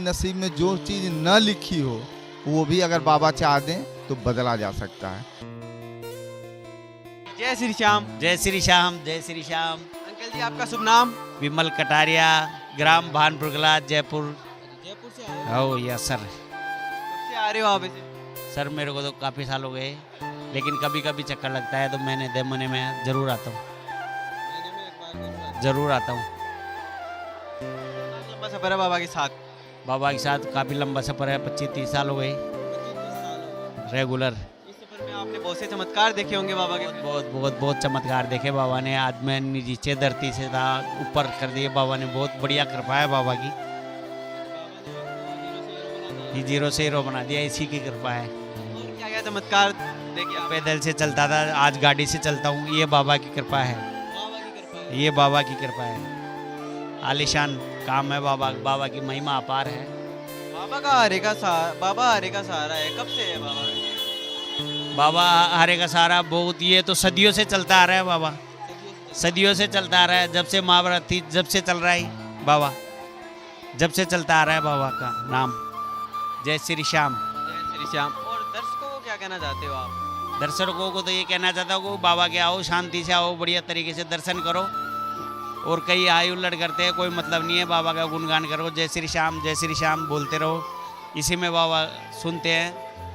नसीब में जो चीज न लिखी हो वो भी अगर बाबा चाह दें तो बदला जा सकता है। जय श्री श्याम। जय श्री श्याम, जय श्री श्याम। अंकल जी आपका शुभ नाम? विमल कटारिया, ग्राम भानपुरगला, जयपुर। जयपुर से आए हो? ओ यस सर। कब से आ रहे हो आप ऐसे? सर मेरे को तो काफ़ी साल हो गए, लेकिन कभी कभी चक्कर लगता है तो मैंने दे महीने में ज़रूर आता हूँ, महीने में एक बार जरूर आते हो। ज़रूर आता हूँ। कितना लंबा सफर है बाबा के साथ? बाबा के साथ काफ़ी लंबा सफ़र है, 25-30 साल हो गए 25-30 साल हो गए। रेगुलर। इस सफर में आपने बहुत से चमत्कार देखे होंगे बाबा के। बहुत चमत्कार देखे बाबा ने। आज मैं नीचे धरती से था, ऊपर कर दिए बाबा ने। बहुत बढ़िया कृपा है बाबा की। ये जीरो से हीरो बना दिया, इसी की कृपा है। और क्या क्या चमत्कार देखे आप? पैदल से चलता था, आज गाड़ी से चलता हूँ, ये बाबा की कृपा है। बाबा की कृपा है। ये बाबा की कृपा है। आलीशान काम है बाबा की महिमा अपार है। बाबा हरे का सहारा है। कब से है बाबा? बाबा हरे का सहारा बहुत, ये तो सदियों से चलता आ रहा है बाबा, सदियों से चलता आ रहा है। जब से महाभारत थी जब से चल रहा है बाबा, जब से चलता आ रहा है बाबा का नाम। जय श्री श्याम। जय श्री श्याम। और दर्शकों को क्या कहना चाहते हो आप? दर्शकों को तो ये कहना चाहता हूँ कि बाबा के आओ, शांति से आओ, बढ़िया तरीके से दर्शन करो। और कई आयु उल्लड़ करते हैं, कोई मतलब नहीं है। बाबा का गुणगान करो, जय श्री श्याम बोलते रहो, इसी में बाबा सुनते हैं।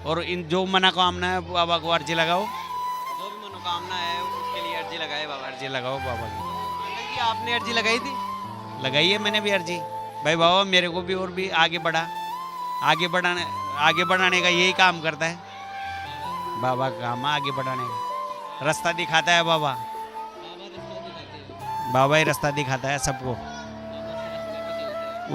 और इन जो मनोकामना है बाबा को अर्जी लगाओ, जो भी मनोकामना है उसके लिए अर्जी लगाए बाबा। अर्जी लगाओ बाबा की। अंकल जी आपने अर्जी लगाई थी? लगाई है मैंने भी अर्जी। भाई बाबा मेरे को भी और भी आगे बढ़ाने का यही काम करता है बाबा का। काम आगे बढ़ाने का, रास्ता दिखाता है बाबा। बाबा ही रास्ता दिखाता है सबको,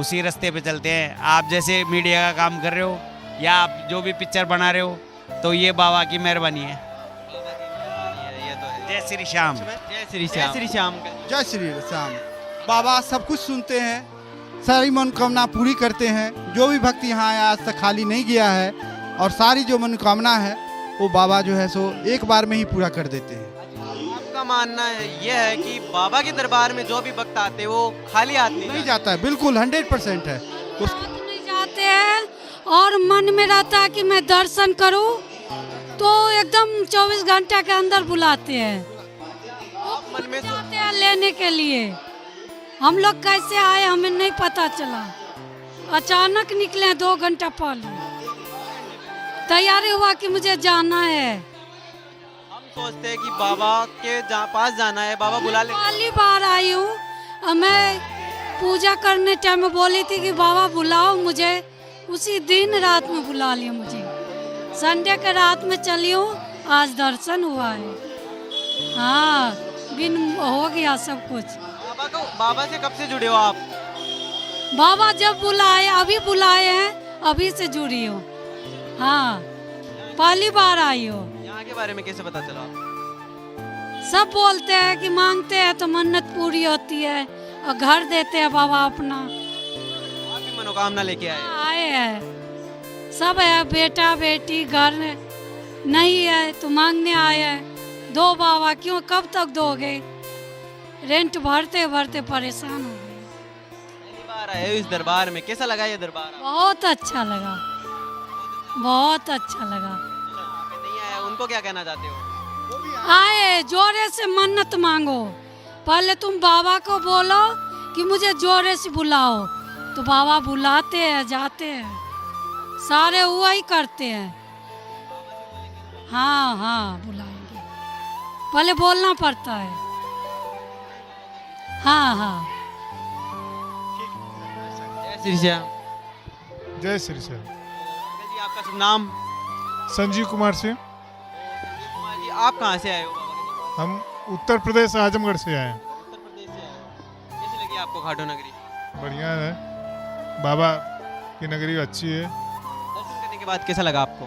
उसी रास्ते पे चलते हैं। आप जैसे मीडिया का काम कर रहे हो या आप जो भी पिक्चर बना रहे हो, तो ये बाबा की मेहरबानी है। ये तो है। जय श्री श्याम। जय श्री श्याम। जय श्री श्याम। जय श्री श्याम। बाबा सब कुछ सुनते हैं, सारी मनोकामना पूरी करते हैं। जो भी भक्त यहाँ आया आज तक खाली नहीं गया है, और सारी जो मनोकामना है वो बाबा जो है सो एक बार में ही पूरा कर देते हैं। आपका मानना है ये है कि बाबा के दरबार में जो भी भक्त आते हैं वो खाली हाथ नहीं जाता है, बिल्कुल 100% है। नहीं जाते हैं, और मन में रहता है कि मैं दर्शन करूं, तो एकदम 24 घंटे के अंदर बुलाते हैं। आप मन में जाते हैं लेने के लिए। हम लोग कैसे आए हमें नहीं पता चला, अचानक निकले 2 घंटा पहले। तैयारी हुआ कि मुझे जाना है। हम सोचते हैं कि बाबा के पास जाना है, बाबा बुला ले। पहली बार आई हूँ, और मैं पूजा करने टाइम में बोली थी कि बाबा बुलाओ मुझे, उसी दिन रात में बुला लिया मुझे। संडे के रात में चली हूँ, आज दर्शन हुआ है। हाँ, बिन हो गया सब कुछ। बाबा से कब से जुड़े हो आप? बाबा जब बुलाए, अभी बुलाए हैं, अभी से जुड़ी हूँ। हाँ, पहली बार आई हो। यहाँ के बारे में कैसे पता चला आप? सब बोलते हैं कि मांगते हैं तो मन्नत पूरी होती है, और घर देते हैं बाबा अपना। आप भी मनोकामना लेके आए? आए हैं, सब है, बेटा बेटी, घर नहीं है तो मांगने आए हैं। दो बाबा, क्यों कब तक दोगे? रेंट भरते भरते परेशान हो गए। पहली बार आए हो इस दरबार में, कैसा लगा ये दरबार? बहुत अच्छा लगा, बहुत अच्छा लगा। नहीं आया, उनको क्या कहना चाहते हो? आए जोरे से मन्नत मांगो। पहले तुम बाबा को बोलो कि मुझे जोरे से बुलाओ, तो बाबा बुलाते हैं, जाते हैं, सारे वही करते हैं। हाँ हाँ बुलाएंगे, पहले बोलना पड़ता है। हाँ हाँ। जय श्री श्याम। जय श्री श्याम। अंकल जी आपका शुभ नाम? संजीव कुमार सिंह। कुमार जी आप कहाँ से आए हो बाबा के दरबार? हम उत्तर प्रदेश आजमगढ़ से आए हैं। उत्तर प्रदेश से आए हो। कैसी लगी आपको खाटू नगरी? बढ़िया है, बाबा की नगरी अच्छी है। दर्शन करने के बाद कैसा लगा आपको?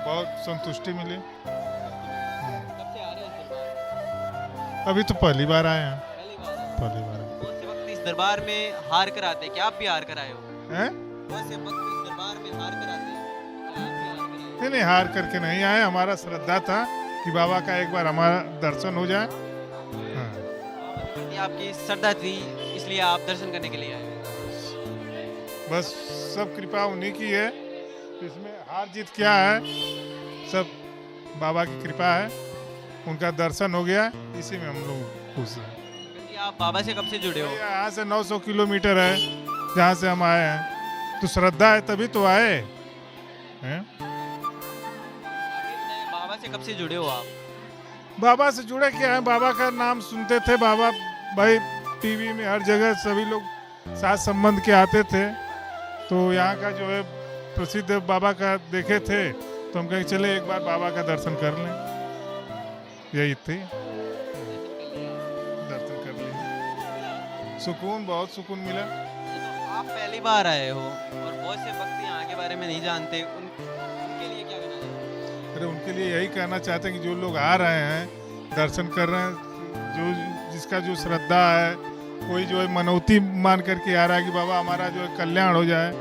बहुत संतुष्टि मिली। कब से आ रहे हो इस दरबार? अभी तो पहली बार आए हैं। पहली बार आए। पहली बार बहुत से वक्त इस दरबार में हार कर आते हैं, क्या आप भी हार कर आए हो? हैं? बहुत से वक्त इस दरबार में हार कर आते हैं, क्या आप भी हार कर आए हो? नहीं, हार करके नहीं आए। हमारा श्रद्धा था कि बाबा का एक बार हमारा दर्शन हो जाए। हाँ। बाबा के प्रति आपकी श्रद्धा थी, इसलिए आप दर्शन करने के लिए आए हो। बस सब कृपा उन्हीं की है। इसमें हार जीत क्या है, सब बाबा की कृपा है। उनका दर्शन हो गया, इसी में हम लोग खुश हैं। जी, आप बाबा से कब से जुड़े हो? यहाँ से 900 किलोमीटर है जहाँ से हम आए हैं, तो श्रद्धा है तभी तो आए हैं। बाबा से कब से जुड़े हो आप? बाबा से जुड़े क्या है, बाबा का नाम सुनते थे, बाबा भाई टीवी में हर जगह सभी लोग साथ संबंध के आते थे, तो यहाँ का जो है प्रसिद्ध बाबा का देखे थे, तो हम कहे चले एक बार बाबा का दर्शन कर लें, यही थी, दर्शन कर लिए। सुकून, बहुत सुकून मिला। आप पहली बार आए हो और बहुत से भक्त यहाँ के बारे में नहीं जानते, उनके लिए क्या कहना चाहते हैं? अरे उनके लिए यही कहना चाहते हैं कि जो लोग आ रहे हैं, दर्शन कर रहे हैं, जो जिसका जो श्रद्धा है, कोई जो है मनौती मान करके आ रहा है कि बाबा हमारा जो है कल्याण हो जाए,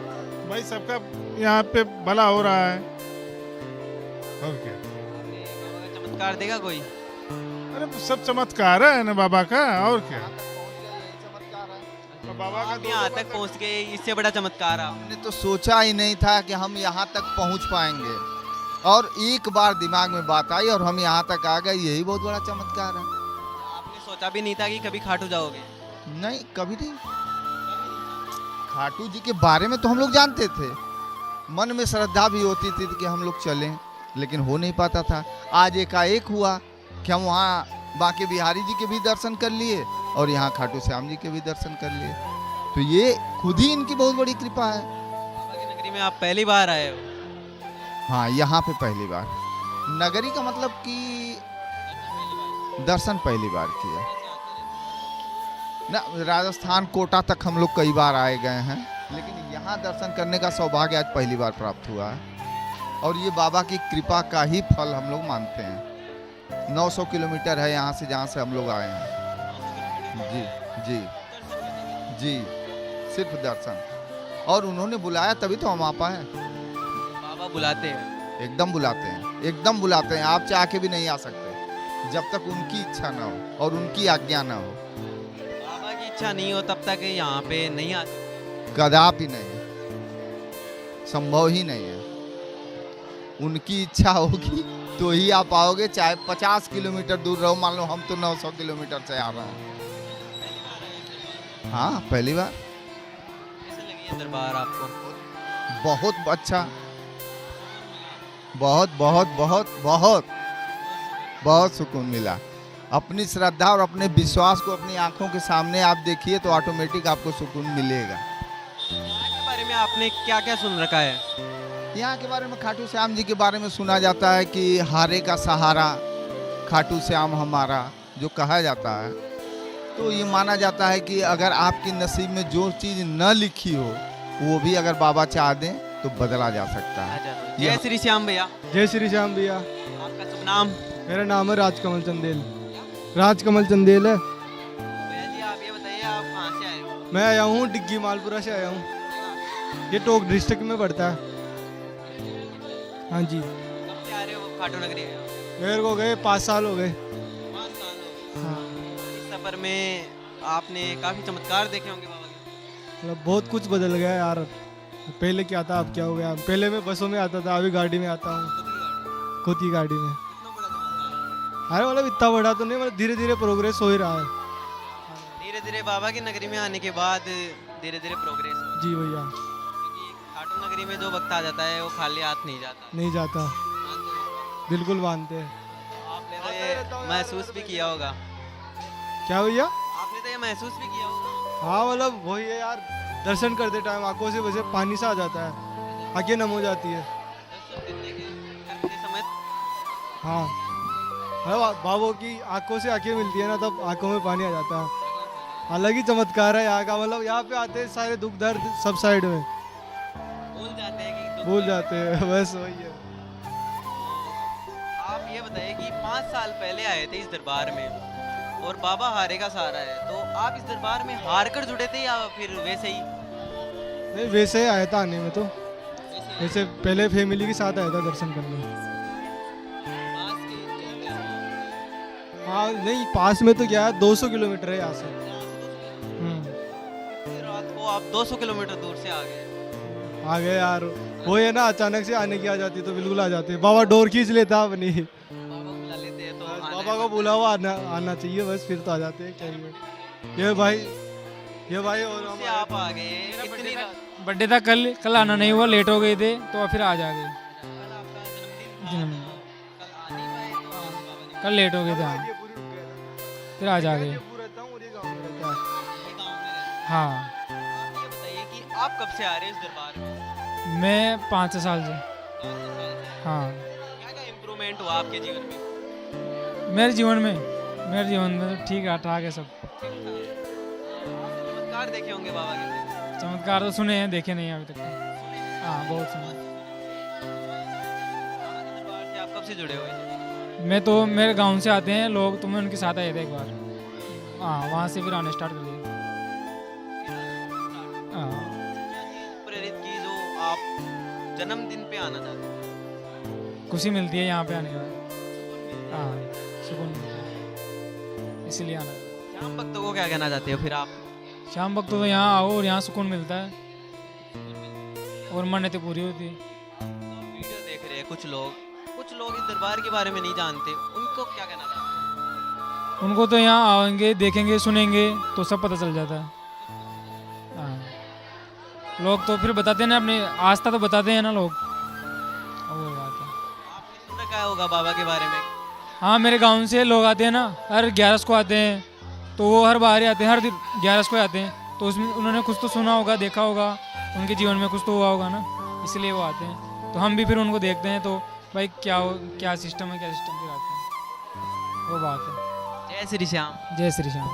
भाई सबका यहाँ पे भला हो रहा है। और क्या, बाबा का चमत्कार देगा कोई? अरे सब चमत्कार है ना बाबा का, और क्या। बाबा का आप यहाँ तक पहुँच गए, इससे बड़ा चमत्कार आप। हमने तो सोचा ही नहीं था कि हम यहाँ तक पहुँच पाएंगे, और एक बार दिमाग में बात आई और हम यहाँ तक आ गए, यही बहुत बड़ा चमत्कार है। आपने सोचा भी नहीं था कि कभी खाटू जाओगे? नहीं, कभी नहीं। खाटू जी के बारे में तो हम लोग जानते थे, मन में श्रद्धा भी होती थी कि हम लोग चलें, लेकिन हो नहीं पाता था। आज एकाएक हुआ कि हम वहाँ बांके बिहारी जी के भी दर्शन कर लिए और यहाँ खाटू श्याम जी के भी दर्शन कर लिए, तो ये खुद ही इनकी बहुत बड़ी कृपा है। बाबा की नगरी में आप पहली बार आए हो? हाँ, यहाँ पे पहली बार। नगरी का मतलब कि दर्शन पहली बार किया ना। राजस्थान कोटा तक हम लोग कई बार आए गए हैं, लेकिन यहाँ दर्शन करने का सौभाग्य आज पहली बार प्राप्त हुआ है, और ये बाबा की कृपा का ही फल हम लोग मानते हैं। 900 किलोमीटर है यहाँ से, जहाँ से हम लोग आए हैं। जी जी जी, सिर्फ दर्शन, और उन्होंने बुलाया तभी तो हम आ पाए। बाबा बुलाते हैं? एकदम बुलाते हैं, एकदम बुलाते हैं। आप चाह के भी नहीं आ सकते जब तक उनकी इच्छा ना हो और उनकी आज्ञा ना हो। बाबा की इच्छा नहीं हो तब तक यहाँ पे नहीं आ सकते? कदापि नहीं, संभव ही नहीं है। उनकी इच्छा होगी तो ही आप आओगे, चाहे 50 किलोमीटर दूर रहो। मान लो हम तो 900 किलोमीटर से आ रहे हैं। हाँ, पहली बार। कैसे लगी ये दरबार आपको? बहुत अच्छा, बहुत बहुत बहुत बहुत बहुत सुकून मिला। अपनी श्रद्धा और अपने विश्वास को अपनी आंखों के सामने आप देखिए तो ऑटोमेटिक आपको सुकून मिलेगा। यहाँ के बारे में आपने क्या क्या सुन रखा है? यहाँ के बारे में खाटू श्याम जी के बारे में सुना जाता है कि हारे का सहारा खाटू श्याम हमारा, जो कहा जाता है, तो ये माना जाता है कि अगर आपकी नसीब में जो चीज़ न लिखी हो, वो भी अगर बाबा चाह दें तो बदला जा सकता है। जय श्री श्याम भैया। जय श्री श्याम भैया। आपका शुभ नाम? मेरा नाम है राजकमल चंदेल। राजकमल चंदेल है। भैया जी, आप ये बताइए, आप कहाँ से आए हो? मैं आया हूँ डिग्गी मालपुरा से आया हूँ, ये टोक डिस्ट्रिक्ट में पड़ता है। हाँ जी। कब से आ रहे हो खाटू नगरी? मेरे को गए 5 साल हो गए। 5 साल हो गए। हाँ, इस सफर में आपने काफी चमत्कार देखे होंगे बाबा के। मतलब बहुत कुछ बदल गया यार। पहले क्या था, अब क्या हो गया। पहले मैं बसों में आता था, अभी गाड़ी में आता हूँ, खुद की गाड़ी में। कितना बड़ा चमत्कार? अरे मतलब इतना बड़ा तो नहीं, मतलब धीरे धीरे प्रोग्रेस हो ही रहा है। धीरे धीरे बाबा की नगरी में आने के बाद धीरे धीरे प्रोग्रेस हो। जी भैया। क्योंकि खाटू नगरी में जो भक्त आ जाता है वो खाली हाथ नहीं जाता। नहीं जाता, बिल्कुल मानते हैं। आपने तो ये महसूस भी किया होगा। क्या भैया? आपने तो ये महसूस भी किया होगा। हाँ मतलब वही है यार, दर्शन करते टाइम आंखों से वैसे पानी सा आ जाता है, आंखें नम हो जाती है। करते समय हाँ, बाबू की आंखों से आंखें मिलती है ना, तब आंखों में पानी आ जाता है। अलग ही चमत्कार है यहाँ का। मतलब यहाँ पे आते हैं सारे दुख दर्द सब साइड में भूल जाते हैं कि भूल जाते हैं, बस वही है। आप ये बताइए कि 5 साल पहले आए थे इस दरबार में और बाबा हारे का सहारा है, तो आप इस दरबार में हार कर जुड़े थे या फिर वैसे ही? नहीं, वैसे ही आया था आने में तो। वैसे पहले फैमिली के साथ आया था दर्शन करने। पास के हाँ नहीं, पास में तो क्या है, 200 किलोमीटर है यहाँ से। रात को आप 200 किलोमीटर दूर से आ गए। आ गए यार, वो है ना अचानक से आने की आ जाती तो बिल्कुल आ जाते। बाबा डोर खींच लेता अपनी, बाबा बुला लेते हैं तो बस आना बाबा है। को बुला हुआ आना चाहिए, बस फिर तो आ जाते हैं। क्या ये भाई और से हमारे आप आ गए इतनी रात। बर्थडे था कल आना नहीं हुआ, लेट हो गए थे तो फिर आज आ गए। कल आपका जन्मदिन था, जन्मदिन। तो कल आ नहीं पाए तो आज बाबा ने कल लेट हो गए थे, हाँ, ये पूरी रुक गया था। फिर आज आ गए। ये पूरा रहता हूँ और ये गाँव में रहता है। ये गाँव में रहते हाँ, हैं। आप ये बताइए कि आप कब से आ रहे हैं इस दरबार में? मैं 5 साल से। 5 साल से। हाँ, क्या क्या इम्प्रूवमेंट हुआ आपके जीवन में? मेरे जीवन में तो ठीक है, ठाक है सब। चमत्कार देखे होंगे बाबा के। चमत्कार तो सुने हैं, देखे नहीं हैं अभी तक। हाँ, बहुत सुने। बाबा के दरबार से आप कब से जुड़े हुए थे? मैं तो मेरे गांव से आते हैं लोग, तो मैं उनके साथ आए थे एक बार। हाँ, वहाँ से फिर आने स्टार्ट कर दिया। हाँ, क्या चीज़ प्रेरित की जो आप जन्मदिन पे आना चाहते हैं? खुशी मिलती है यहाँ पे आने के बाद। हाँ, सुकून मिलता है, इसीलिए आना। श्याम भक्तों को क्या कहना चाहते हो फिर आप? शाम वक्त तो यहाँ आओ और यहाँ सुकून मिलता है और मन्नतें पूरी होती है। वीडियो देख रहे हैं कुछ लोग इस दरबार के बारे में नहीं जानते, उनको क्या कहना चाहते उनको तो यहाँ आएंगे, देखेंगे, सुनेंगे तो सब पता चल जाता है। हाँ, लोग तो फिर बताते हैं ना, अपनी आस्था तो बताते हैं ना लोग, वो बात है। हैं? आपने सुन रखा होगा बाबा के बारे में। हाँ, मेरे गांव से लोग आते हैं ना, हर 11 को आते हैं, तो वो हर बार ही आते हैं, हर दिन 11 को आते हैं, तो उसमें उन्होंने कुछ तो सुना होगा, देखा होगा, उनके जीवन में कुछ तो हुआ होगा ना, इसलिए वो आते हैं। तो हम भी फिर उनको देखते हैं, तो भाई क्या सिस्टम है, क्या सिस्टम फिर आते हैं, वो बात है। जय श्री श्याम। जय श्री श्याम।